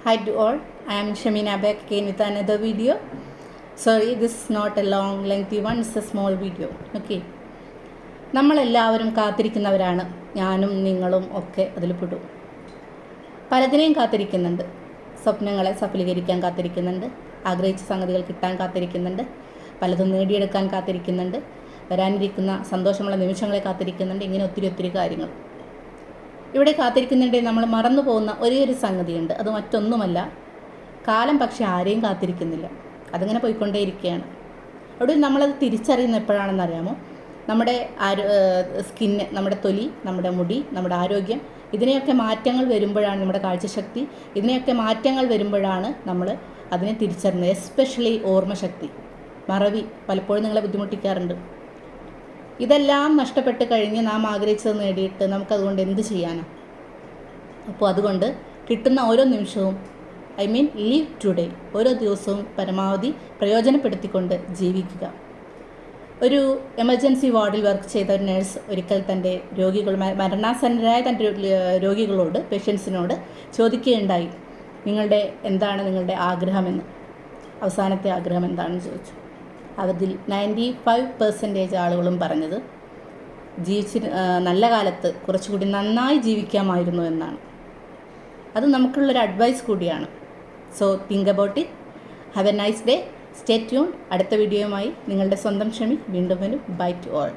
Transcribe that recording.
Hi to all, I am Shamina back again with another video. Sorry, this is not a long lengthy one, it's a small video. Okay. നമ്മളെല്ലാവരും കാത്തിരിക്കുന്നവരാണ്, ഞാനും നിങ്ങളും ഒക്കെ അതിൽ പെടും. പലതിനെയും കാത്തിരിക്കുന്നുണ്ട്. സ്വപ്നങ്ങളെ സഫലീകരിക്കാൻ കാത്തിരിക്കുന്നുണ്ട്, ആഗ്രഹിച്ച സംഗതികൾ കിട്ടാൻ കാത്തിരിക്കുന്നുണ്ട്, പലതും നേടിയെടുക്കാൻ കാത്തിരിക്കുന്നുണ്ട്, വരാനിരിക്കുന്ന സന്തോഷമുള്ള നിമിഷങ്ങളെ കാത്തിരിക്കുന്നുണ്ട്. ഇങ്ങനെ ഒത്തിരി കാര്യങ്ങൾ ഇവിടെ കാത്തിരിക്കുന്നുണ്ടെങ്കിൽ നമ്മൾ മറന്നു പോകുന്ന ഒരേ ഒരു സംഗതിയുണ്ട്. അത് മറ്റൊന്നുമല്ല, കാലം പക്ഷെ ആരെയും കാത്തിരിക്കുന്നില്ല, അതിങ്ങനെ പോയിക്കൊണ്ടേയിരിക്കുകയാണ്. അവിടെ നമ്മളത് തിരിച്ചറിയുന്ന എപ്പോഴാണെന്നറിയാമോ? നമ്മുടെ സ്കിന്ന്, നമ്മുടെ തൊലി, നമ്മുടെ മുടി, നമ്മുടെ ആരോഗ്യം, ഇതിനെയൊക്കെ മാറ്റങ്ങൾ വരുമ്പോഴാണ്, നമ്മുടെ കാഴ്ചശക്തി, ഇതിനെയൊക്കെ മാറ്റങ്ങൾ വരുമ്പോഴാണ് നമ്മൾ അതിനെ തിരിച്ചറിയുന്നത്. എസ്പെഷ്യലി ഓർമ്മശക്തി, മറവി പലപ്പോഴും നിങ്ങളെ ബുദ്ധിമുട്ടിക്കാറുണ്ട്. ഇതെല്ലാം നഷ്ടപ്പെട്ട് കഴിഞ്ഞ് നാം ആഗ്രഹിച്ചത് നേടിയിട്ട് നമുക്കതുകൊണ്ട് എന്ത് ചെയ്യാനാണ്? അപ്പോൾ അതുകൊണ്ട് കിട്ടുന്ന ഓരോ നിമിഷവും, ലീവ് ടുഡേ, ഓരോ ദിവസവും പരമാവധി പ്രയോജനപ്പെടുത്തിക്കൊണ്ട് ജീവിക്കുക. ഒരു എമർജൻസി വാർഡിൽ വർക്ക് ചെയ്ത ഒരു നഴ്സ് ഒരിക്കൽ തൻ്റെ മരണാസന്നരായ തൻ്റെ രോഗികളോട്, പേഷ്യൻസിനോട് ചോദിക്കുകയുണ്ടായി, എന്താണ് നിങ്ങളുടെ ആഗ്രഹമെന്ന്, അവസാനത്തെ ആഗ്രഹം എന്താണെന്ന് ചോദിച്ചു. അതിൽ 95% ആളുകളും പറഞ്ഞത് നല്ല കാലത്ത് കുറച്ചുകൂടി നന്നായി ജീവിക്കാമായിരുന്നു എന്നാണ്. അത് നമുക്കുള്ളൊരു അഡ്വൈസ് കൂടിയാണ്. So think about it. Have a nice day. Stay tune. അടുത്ത വീഡിയോയുമായി നിങ്ങളുടെ സ്വന്തം ഷമി വീണ്ടും വരും. Bye to all.